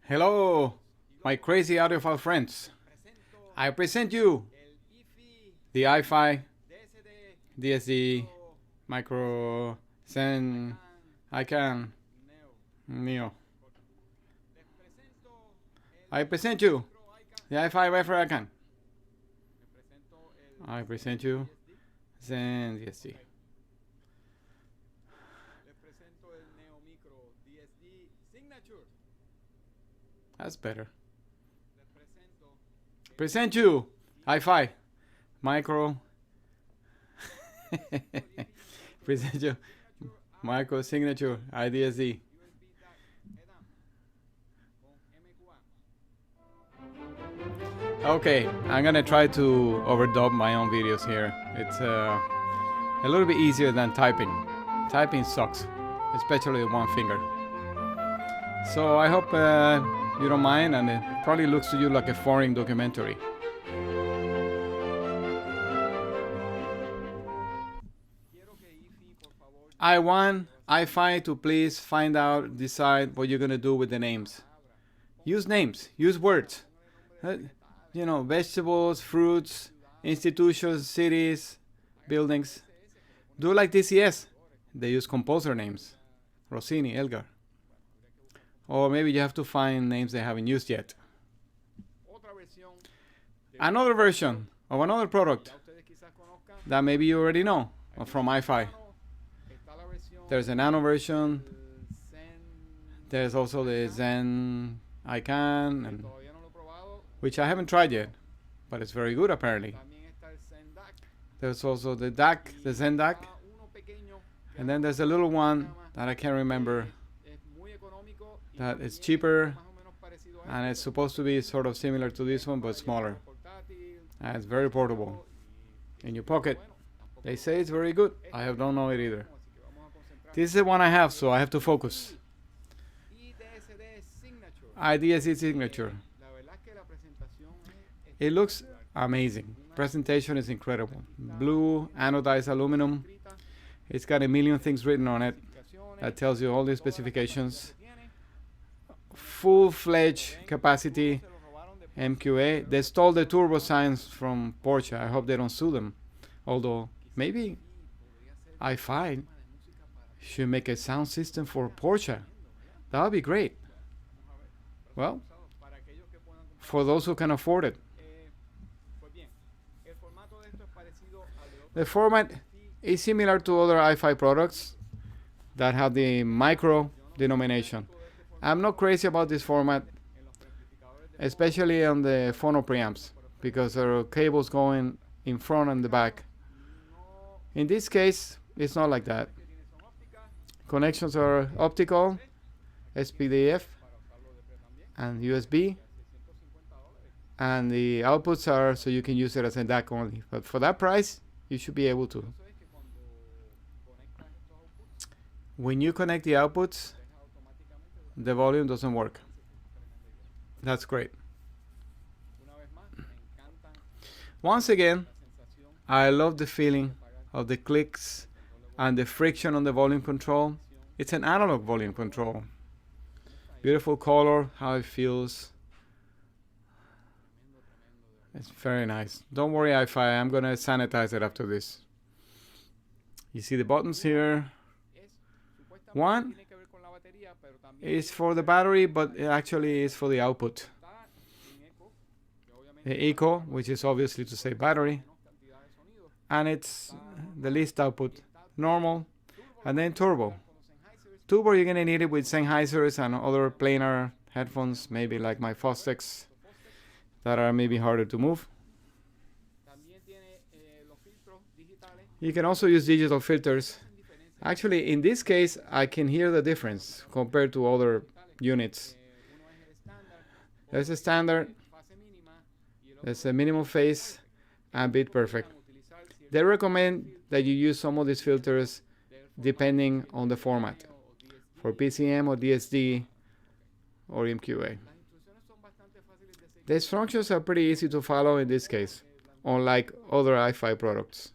Hello, my crazy audiophile friends. I present you the IFI, DSD, Micro, Zen, ICANN, Neo. I present you the IFI Wafer ICANN. I present you Zen DSD. That's better. Present you IFI Micro. Present you Micro Signature iDSD. Okay, I'm gonna try to overdub my own videos here. It's a little bit easier than typing. Typing sucks, especially with one finger. So I hope you don't mind, and it probably looks to you like a foreign documentary. I want IFI to please find out, decide what you're gonna do with the names. Use names, use words. You know, vegetables, fruits, institutions, cities, buildings. Do like DCS. They use composer names. Rossini, Elgar. Or maybe you have to find names they haven't used yet. Another version of another product that maybe you already know from IFI. There's a nano version. There's also the Zen ICANN, and which I haven't tried yet, but it's very good apparently. There's also the DAC, the Zen DAC, and then there's a little one that I can't remember, that is cheaper, and it's supposed to be sort of similar to this one but smaller, and it's very portable in your pocket. They say it's very good. I don't know it either. This is the one I have, so I have to focus. iDSD Signature. It looks amazing. Presentation is incredible. Blue anodized aluminum. It's got a million things written on it that tells you all the specifications. Full-fledged capacity MQA. They stole the turbo signs from Porsche. I hope they don't sue them. Although maybe IFI should make a sound system for Porsche. That would be great. Well, for those who can afford it. The format is similar to other IFI products that have the micro denomination. I'm not crazy about this format, especially on the phono preamps, because there are cables going in front and the back. In this case, it's not like that. Connections are optical, SPDIF, and USB, and the outputs are so you can use it as a DAC only. But for that price, you should be able to. When you connect the outputs, the volume doesn't work. That's great. Once again, I love the feeling of the clicks and the friction on the volume control. It's an analog volume control. Beautiful color, how it feels. It's very nice. Don't worry, IFI, I'm gonna sanitize it after this. You see the buttons here. One is for the battery, but it actually is for the output. The eco, which is obviously to say battery, and it's the least output, normal, and then turbo. Turbo, you're gonna need it with Sennheisers and other planar headphones, maybe like my Fostex, that are maybe harder to move. You can also use digital filters. Actually, in this case, I can hear the difference compared to other units. There's a standard, there's a minimal phase, and bit perfect. They recommend that you use some of these filters depending on the format, for PCM or DSD or MQA. The instructions are pretty easy to follow in this case, unlike other IFI products.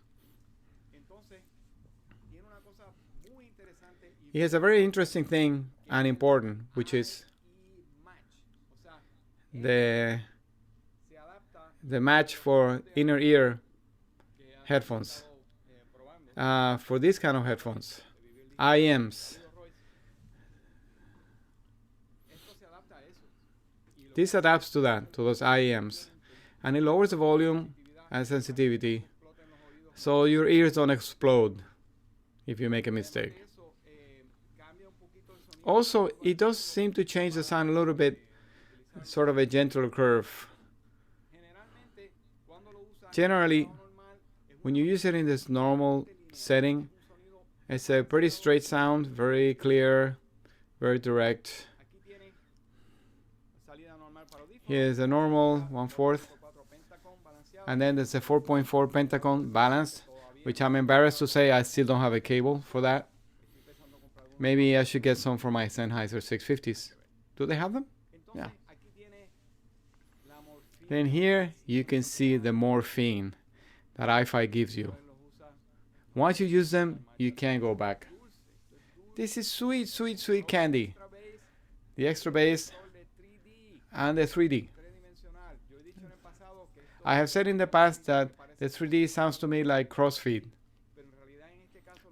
It has a very interesting thing and important, which is the match for inner ear headphones. For this kind of headphones, IMs. This adapts to that, to those IEMs, and it lowers the volume and sensitivity, so your ears don't explode if you make a mistake. Also, it does seem to change the sound a little bit, sort of a gentler curve. Generally, when you use it in this normal setting, it's a pretty straight sound, very clear, very direct. Here's a normal 1/4, and then there's a 4.4 Pentacon balanced, which I'm embarrassed to say I still don't have a cable for that. Maybe I should get some for my Sennheiser 650s. Do they have them? Yeah. Then here you can see the morphine that IFI gives you. Once you use them, you can't go back. This is sweet, sweet, sweet candy. The extra bass and the 3D. I have said in the past that the 3D sounds to me like crossfeed.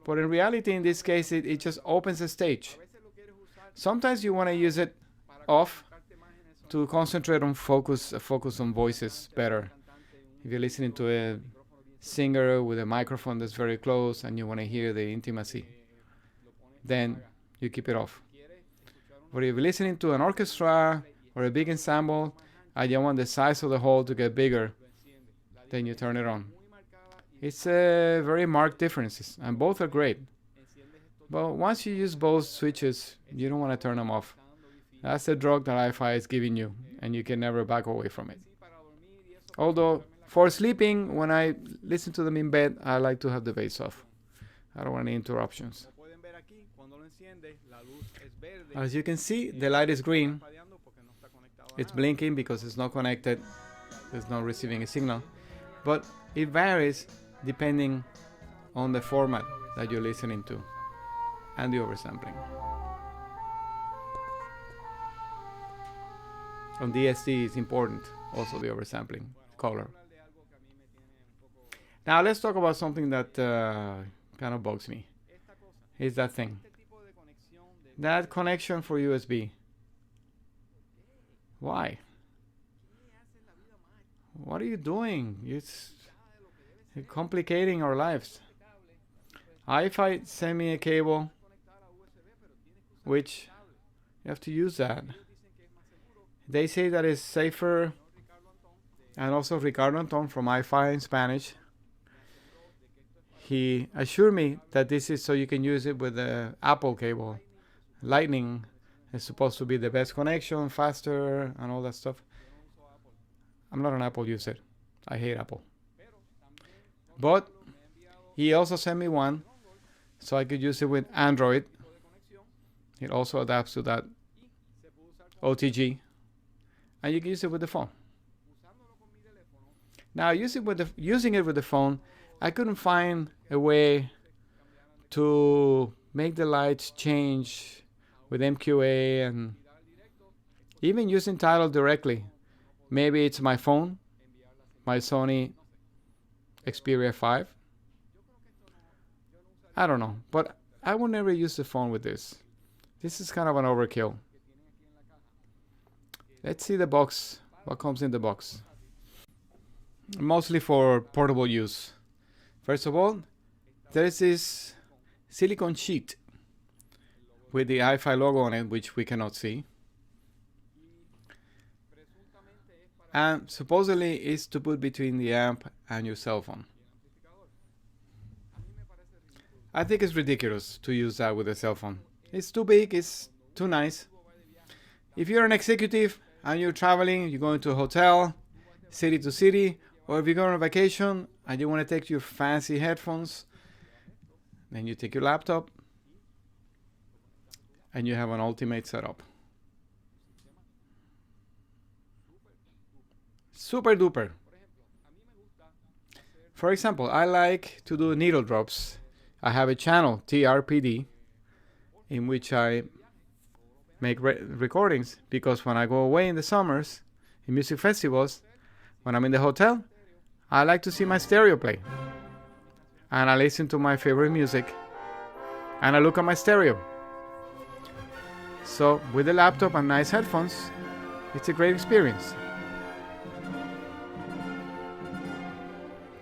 But in reality, in this case, it just opens the stage. Sometimes you want to use it off to concentrate on focus on voices better. If you're listening to a singer with a microphone that's very close and you want to hear the intimacy, then you keep it off. But if you're listening to an orchestra or a big ensemble and you want the size of the hall to get bigger, then you turn it on. It's a very marked differences, and both are great. But once you use both switches, you don't want to turn them off. That's the drug that IFI is giving you, and you can never back away from it. Although, for sleeping, when I listen to them in bed, I like to have the bass off. I don't want any interruptions. As you can see, the light is green. It's blinking because it's not connected. It's not receiving a signal. But it varies depending on the format that you're listening to and the oversampling. On DSD is important, also the oversampling color. Now let's talk about something that kind of bugs me. Is that thing. That connection for USB. Why? What are you doing? It's complicating our lives. IFI sent me a cable, which you have to use that. They say that it's safer, and also Ricardo Anton from IFI in Spanish, he assured me that this is so you can use it with the Apple cable. Lightning is supposed to be the best connection, faster, and all that stuff. I'm not an Apple user. I hate Apple. But he also sent me one so I could use it with Android. It also adapts to that OTG. And you can use it with the phone. Now, using it with the phone, I couldn't find a way to make the lights change with MQA and even using Tidal directly. Maybe it's my phone, my Sony Xperia 5. I don't know, but I will never use the phone with this. This is kind of an overkill. Let's see the box, what comes in the box. Mostly for portable use. First of all, there is this silicone sheet with the IFI logo on it, which we cannot see. And supposedly it's to put between the amp and your cell phone. I think it's ridiculous to use that with a cell phone. It's too big, it's too nice. If you're an executive and you're traveling, you're going to a hotel, city to city, or if you go on a vacation and you want to take your fancy headphones, then you take your laptop and you have an ultimate setup. Super duper. For example, I like to do needle drops. I have a channel, TRPD, in which I make recordings, because when I go away in the summers, in music festivals, when I'm in the hotel, I like to see my stereo play. And I listen to my favorite music. And I look at my stereo. So with the laptop and nice headphones, it's a great experience.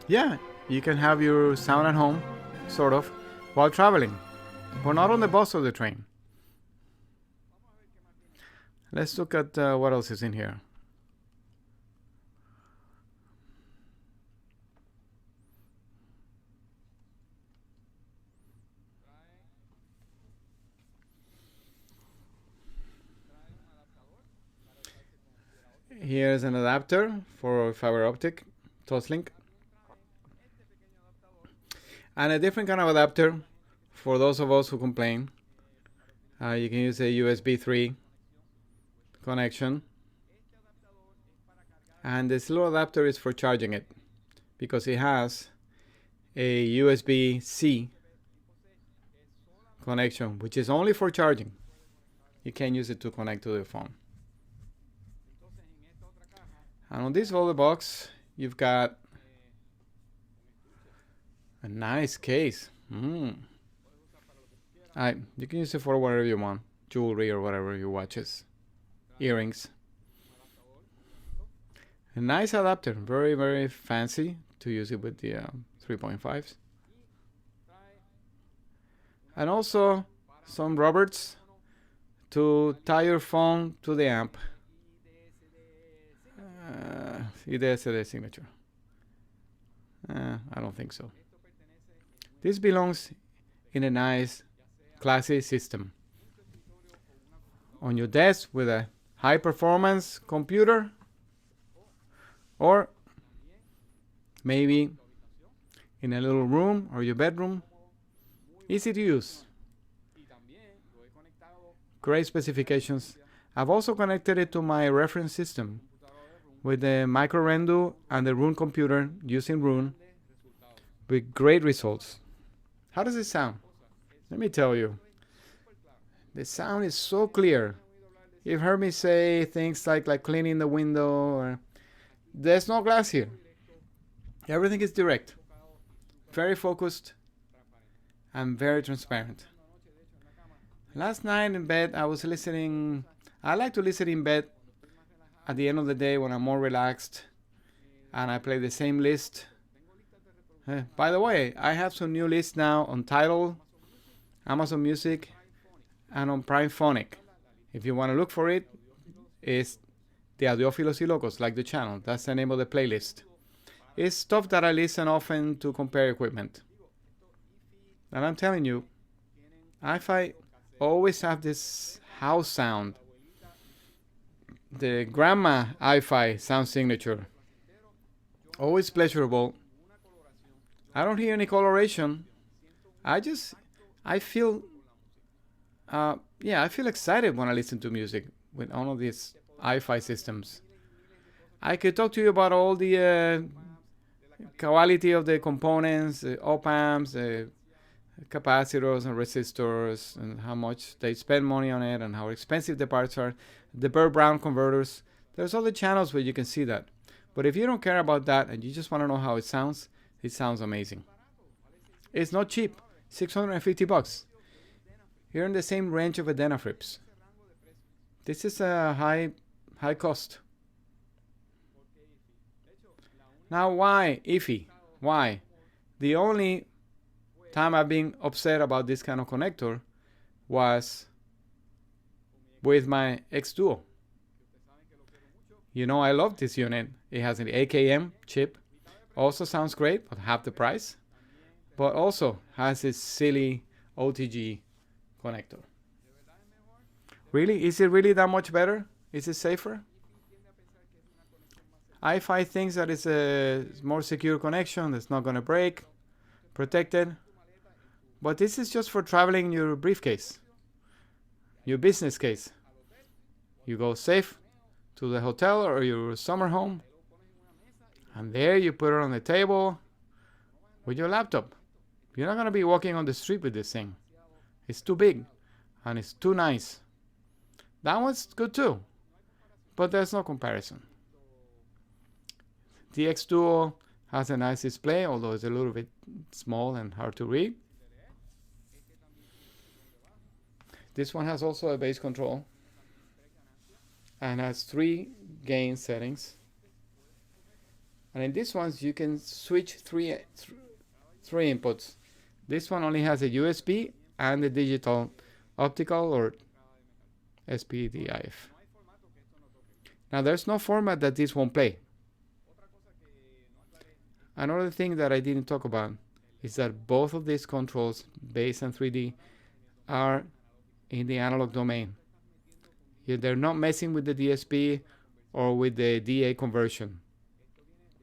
Yeah, you can have your sound at home, sort of, while traveling, but not on the bus or the train. Let's look at what else is in here. Here's an adapter for fiber optic, Toslink. And a different kind of adapter for those of us who complain. You can use a USB 3 connection. And this little adapter is for charging it because it has a USB-C connection, which is only for charging. You can't use it to connect to the phone. And on this other box, you've got a nice case. You can use it for whatever you want, jewelry or whatever you watches, earrings. A nice adapter, very, very fancy to use it with the 3.5s. And also some rubbers to tie your phone to the amp. iDSD signature. I don't think so. This belongs in a nice, classy system. On your desk with a high-performance computer, or maybe in a little room or your bedroom. Easy to use. Great specifications. I've also connected it to my reference system with the micro Rendu and the Roon computer using Roon with great results. How does it sound? Let me tell you. The sound is so clear. You've heard me say things like cleaning the window, or there's no glass here. Everything is direct, very focused, and very transparent. Last night in bed, I was listening. I like to listen in bed at the end of the day when I'm more relaxed, and I play the same list. By the way, I have some new lists now on Tidal, Amazon Music, and on Primephonic. If you want to look for it, it's the Audiofilos y Locos, like the channel. That's the name of the playlist. It's stuff that I listen often to compare equipment. And I'm telling you, IFI always have this house sound. The grandma IFI sound signature. Always pleasurable. I don't hear any coloration. I feel excited when I listen to music with all of these IFI systems. I could talk to you about all the quality of the components, op amps, capacitors and resistors, and how much they spend money on it, and how expensive the parts are, the Burr-Brown converters. There's other channels where you can see that. But if you don't care about that and you just want to know how it sounds amazing. It's not cheap, $650. You're in the same range of a Denafrips. This is a high cost. Now why IFI? Why? The only time I've been upset about this kind of connector was with my X-Duo. You know, I love this unit. It has an AKM chip. Also sounds great, but half the price. But also has this silly OTG connector. Really? Is it really that much better? Is it safer? IFI thinks that it's a more secure connection that's not going to break, protected. But this is just for traveling in your briefcase, your business case. You go safe to the hotel or your summer home, and there you put it on the table with your laptop. You're not going to be walking on the street with this thing. It's too big, and it's too nice. That one's good too, but there's no comparison. DX Duo has a nice display, although it's a little bit small and hard to read. This one has also a bass control and has 3 gain settings. And in this one, you can switch three inputs. This one only has a USB and a digital optical or SPDIF. Now there's no format that this won't play. Another thing that I didn't talk about is that both of these controls, bass and 3D, are in the analog domain. They're not messing with the DSP or with the DA conversion.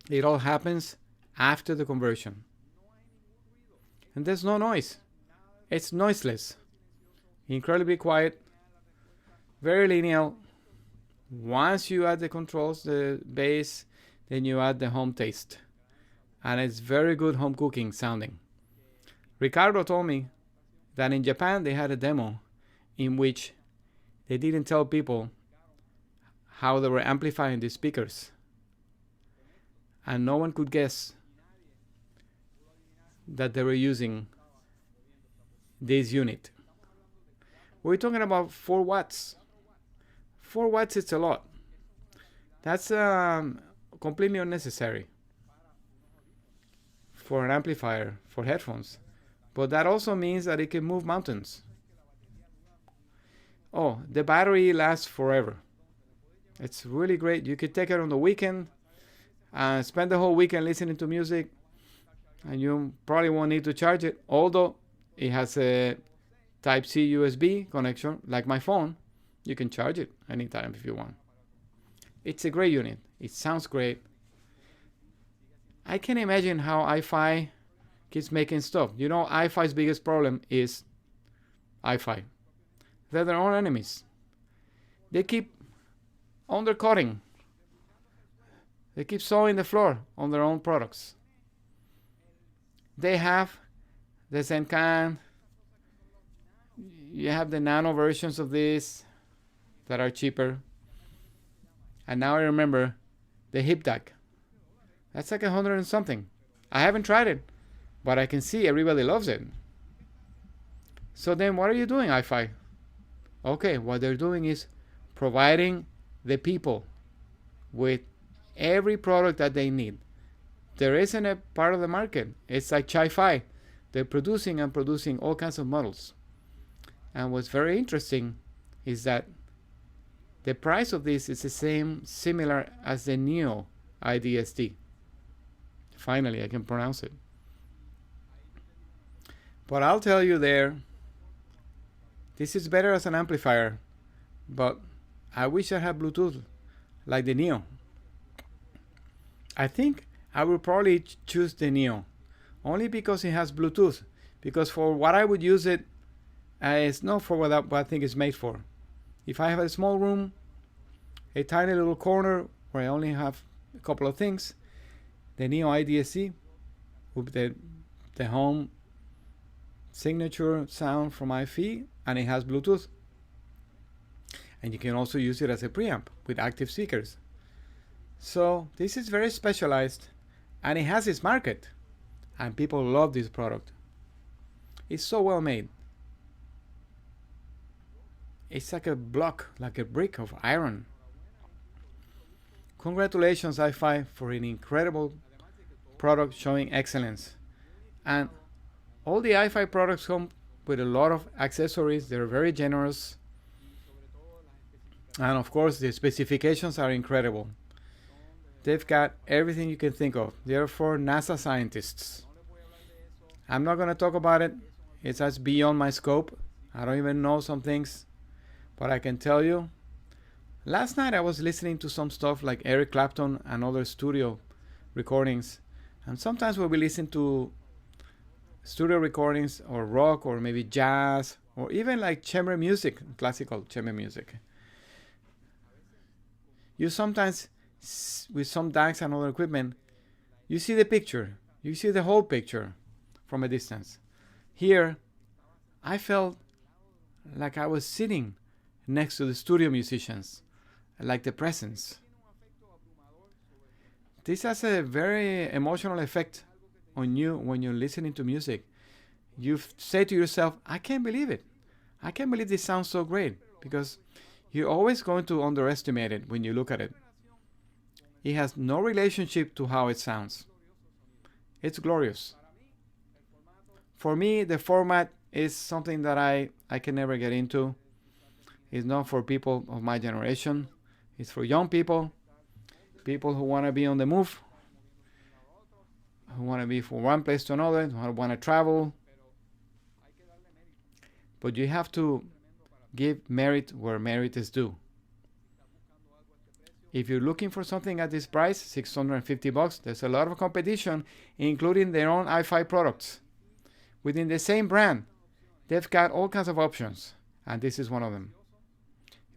It all happens after the conversion. And there's no noise. It's noiseless. Incredibly quiet. Very linear. Once you add the controls, the bass, then you add the home taste. And it's very good home cooking sounding. Ricardo told me that in Japan they had a demo in which they didn't tell people how they were amplifying the speakers. And no one could guess that they were using this unit. We're talking about 4 watts. 4 watts, it's a lot. That's completely unnecessary for an amplifier for headphones. But that also means that it can move mountains. Oh, the battery lasts forever. It's really great. You could take it on the weekend and spend the whole weekend listening to music, and you probably won't need to charge it, although it has a Type-C USB connection, like my phone. You can charge it anytime if you want. It's a great unit. It sounds great. I can imagine how IFI keeps making stuff. You know, IFI's biggest problem is IFI. They're their own enemies. They keep undercutting. They keep sawing the floor on their own products. They have the Zencan. You have the nano versions of this that are cheaper. And now I remember the hip DAC. That's like 100 and something. I haven't tried it, but I can see everybody loves it. So then what are you doing, IFI? Okay, what they're doing is providing the people with every product that they need. There isn't a part of the market. It's like Chi-Fi. They're producing and producing all kinds of models. And what's very interesting is that the price of this is the same, similar as the Neo iDSD. Finally, I can pronounce it. But I'll tell you there, this is better as an amplifier, but I wish I had Bluetooth like the Neo. I think I will probably choose the Neo, only because it has Bluetooth. Because for what I would use it, it's not for what I think it's made for. If I have a small room, a tiny little corner where I only have a couple of things, the Neo iDSD with the home signature sound from IFI, and it has Bluetooth. And you can also use it as a preamp with active speakers. So this is very specialized, and it has its market, and people love this product. It's so well made. It's like a block, like a brick of iron. Congratulations, IFI, for an incredible product showing excellence. And all the IFI products come with a lot of accessories. They're very generous. And of course, the specifications are incredible. They've got everything you can think of. They're for NASA scientists. I'm not going to talk about it. It's just beyond my scope. I don't even know some things. But I can tell you, last night I was listening to some stuff like Eric Clapton and other studio recordings. And sometimes when we listen to studio recordings or rock or maybe jazz or even like chamber music, classical chamber music, you sometimes, with some DACs and other equipment, you see the picture. You see the whole picture from a distance. Here, I felt like I was sitting next to the studio musicians, like the presence. this has a very emotional effect on you when you're listening to music. You say to yourself, I can't believe it. I can't believe this sounds so great, because you're always going to underestimate it when you look at it. It has no relationship to how it sounds. It's glorious. For me, the format is something that I can never get into. It's not for people of my generation. It's for young people, people who want to be on the move, who want to be from one place to another, who want to travel. But you have to give merit where merit is due. If you're looking for something at this price, $650, there's a lot of competition, including their own IFI products. Within the same brand, they've got all kinds of options, and this is one of them.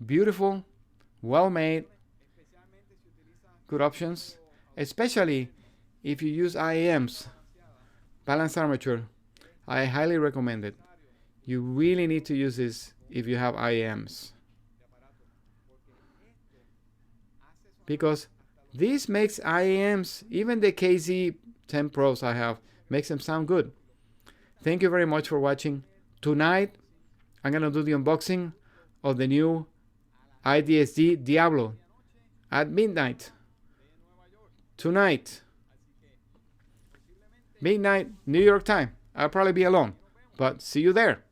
Beautiful, well-made, good options, especially if you use IAMs, balanced armature. I highly recommend it. You really need to use this if you have IAMs, because this makes IAMs, even the KZ10 Pros I have, makes them sound good. Thank you very much for watching. Tonight, I'm going to do the unboxing of the new iDSD Diablo at midnight. Tonight, midnight, New York time. I'll probably be alone, but see you there.